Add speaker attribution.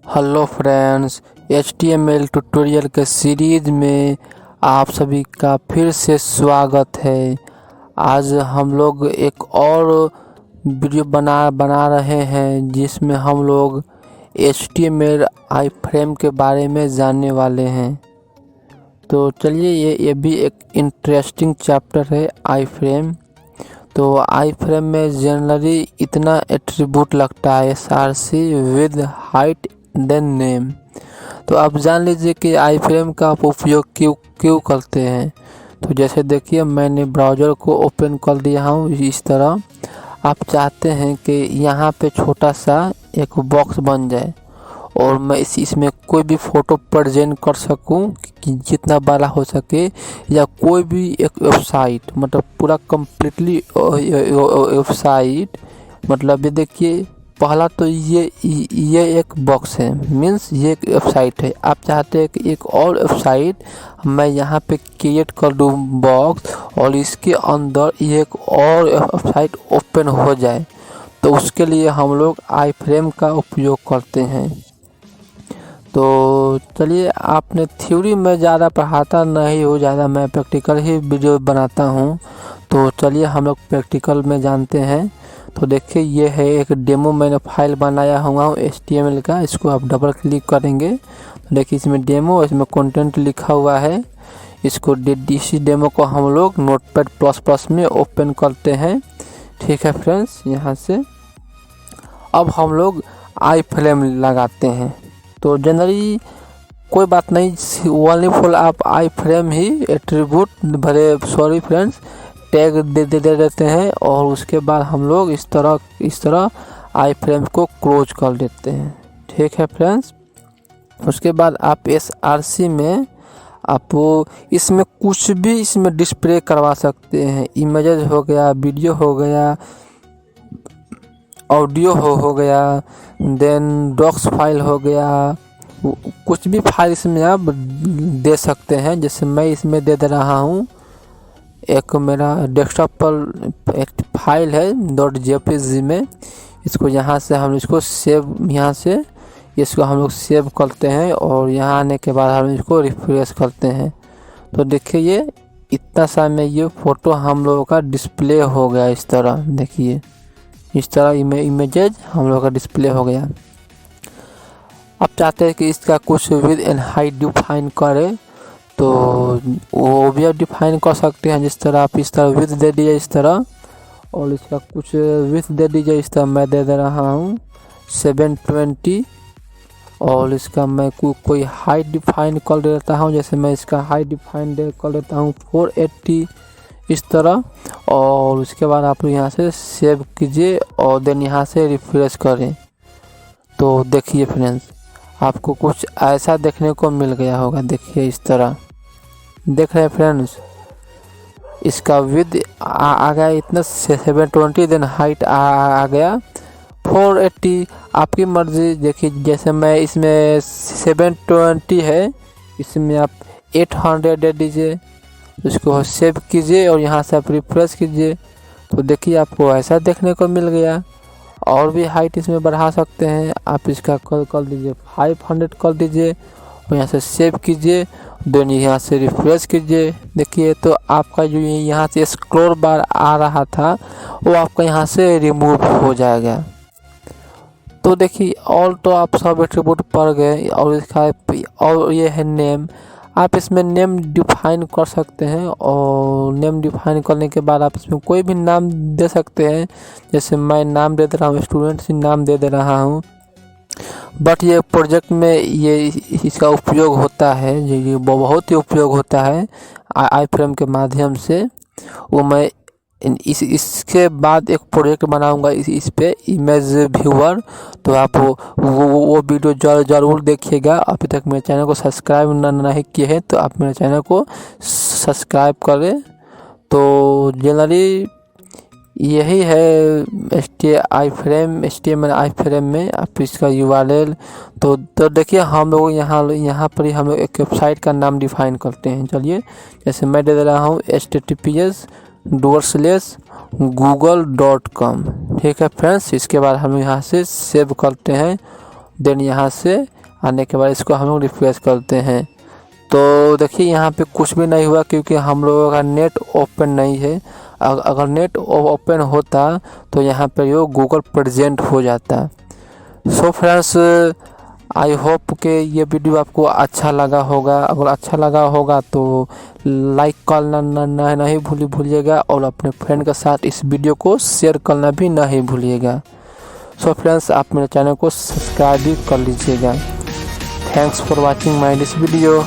Speaker 1: Hello friends, HTML tutorial के series में आप सभी का फिर से स्वागत है। आज हम लोग एक और वीडियो बना रहे हैं जिसमें हम लोग HTML iframe के बारे में जानने वाले हैं। तो चलिए, ये भी एक इंटरेस्टिंग चैप्टर है iframe। तो iframe में जनरली इतना एट्रीब्यूट लगता है src with height then name. तो आप जान लीजिए कि iframe का आप उपयोग क्यों करते हैं। तो जैसे देखिए, मैंने ब्राउज़र को ओपन कर दिया हूँ। इस तरह आप चाहते हैं कि यहाँ पे छोटा सा एक बॉक्स बन जाए और मैं इसमें कोई भी फ़ोटो प्रेजेंट कर सकूं कि जितना बड़ा हो सके, या कोई भी एक वेबसाइट, मतलब पूरा कम्प्लीटली वेबसाइट। मतलब ये देखिए, पहला तो ये एक बॉक्स है, मीन्स ये एक वेबसाइट है। आप चाहते हैं कि एक और वेबसाइट मैं यहाँ पे क्रिएट कर दूँ बॉक्स, और इसके अंदर ये एक और वेबसाइट ओपन हो जाए। तो उसके लिए हम लोग iframe का उपयोग करते हैं। तो चलिए, आपने थ्योरी में ज़्यादा पढ़ाता नहीं हो, ज़्यादा मैं प्रैक्टिकल ही वीडियो बनाता हूँ। तो चलिए हम लोग प्रैक्टिकल में जानते हैं। तो देखिए, ये है एक डेमो मैंने फाइल बनाया हुआ हूँ HTML का। इसको आप डबल क्लिक करेंगे तो देखिए इसमें डेमो, इसमें कंटेंट लिखा हुआ है। इसको इसी डेमो को हम लोग नोटपैड++ में ओपन करते हैं। ठीक है फ्रेंड्स, यहाँ से अब हम लोग iframe लगाते हैं। तो जनरली कोई बात नहीं, ओनली फॉर आप iframe ही एट्रीब्यूट टैग दे देते हैं, और उसके बाद हम लोग इस तरह iframe को क्लोज कर देते हैं। ठीक है फ्रेंड्स, उसके बाद आप src में आप इसमें कुछ भी इसमें डिस्प्ले करवा सकते हैं। इमेजेस हो गया, वीडियो हो गया, ऑडियो हो गया, देन डॉक्स फाइल हो गया, कुछ भी फाइल इसमें आप दे सकते हैं। जैसे मैं इसमें दे रहा हूँ, एक मेरा डेस्कटॉप पर एक फाइल है .jpg में। इसको यहाँ से हम इसको हम लोग सेव करते हैं, और यहाँ आने के बाद हम इसको रिफ्रेश करते हैं। तो देखिए, ये इतना सा में ये फ़ोटो हम लोगों का डिस्प्ले हो गया। इस तरह देखिए, इस तरह इमेजेज हम लोग का डिस्प्ले हो गया। आप चाहते हैं कि इसका कुछ विद एंड हाइट डिफाइन करें, तो वो भी आप डिफाइन कर सकते हैं। जिस तरह आप इस तरह विथ दे दीजिए इस तरह, और इसका कुछ विथ दे दीजिए। इस तरह मैं दे रहा हूँ 720, और इसका मैं कोई हाइट डिफाइन कर देता हूँ। जैसे मैं इसका हाइट डिफाइन कर देता हूँ 480 इस तरह। और उसके बाद आप लोग यहाँ से सेव कीजिए, और देन यहाँ से रिफ्रेश करें। तो देखिए फ्रेंड्स, आपको कुछ ऐसा देखने को मिल गया होगा। देखिए इस तरह देख रहे हैं फ्रेंड्स, इसका विद आ गया इतना 720, देन हाइट आ गया 480। आपकी मर्जी। देखिए, जैसे मैं इसमें 720 है, इसमें आप 800 दे दीजिए। इसको सेव कीजिए और यहाँ से आप रिफ्रेश कीजिए। तो देखिए, आपको ऐसा देखने को मिल गया। और भी हाइट इसमें बढ़ा सकते हैं। आप इसका कर दीजिए 500 कर दीजिए, और यहाँ से सेव कीजिए, देन यहाँ से रिफ्रेश कीजिए। देखिए, तो आपका जो यहाँ से स्क्रॉल बार आ रहा था, वो आपका यहाँ से रिमूव हो जाएगा। तो देखिए, और तो आप सब एट्रीब्यूट पढ़ गए। और इसका और ये है नेम। आप इसमें नेम डिफाइन कर सकते हैं, और नेम डिफाइन करने के बाद आप इसमें कोई भी नाम दे सकते हैं। जैसे मैं नाम दे रहा हूँ, स्टूडेंट्स नाम दे रहा हूँ। बट ये प्रोजेक्ट में ये इसका उपयोग होता है, ये बहुत ही उपयोग होता है iframe के माध्यम से। वो मैं इसके बाद एक प्रोजेक्ट बनाऊंगा इस पे, इमेज व्यूअर। तो आप वो वीडियो ज़रूर देखिएगा। अभी तक मेरे चैनल को सब्सक्राइब नहीं किए हैं तो आप मेरे चैनल को सब्सक्राइब करें। तो जनरली यही है HTML iframe में आप इसका URL। तो देखिए, हम लोग यहाँ पर ही हम लोग एक वेबसाइट का नाम डिफाइन करते हैं। चलिए, जैसे मैं दे रहा हूँ https://google.com। ठीक है फ्रेंड्स, इसके बाद हम यहाँ से सेव करते हैं, देन यहाँ से आने के बाद इसको हम लोग रिफ्रेश करते हैं तो देखिए यहाँ पे कुछ भी नहीं हुआ क्योंकि हम लोगों का नेट ओपन नहीं है। अगर नेट ओपन होता तो यहाँ पे यो गूगल प्रेजेंट हो जाता। सो फ्रेंड्स, आई होप कि ये वीडियो आपको अच्छा लगा होगा। अगर अच्छा लगा होगा तो लाइक करना नहीं भूलिएगा और अपने फ्रेंड के साथ इस वीडियो को शेयर करना भी नहीं भूलिएगा। सो फ्रेंड्स, आप मेरे चैनल को सब्सक्राइब भी कर लीजिएगा। Thanks for watching my this video.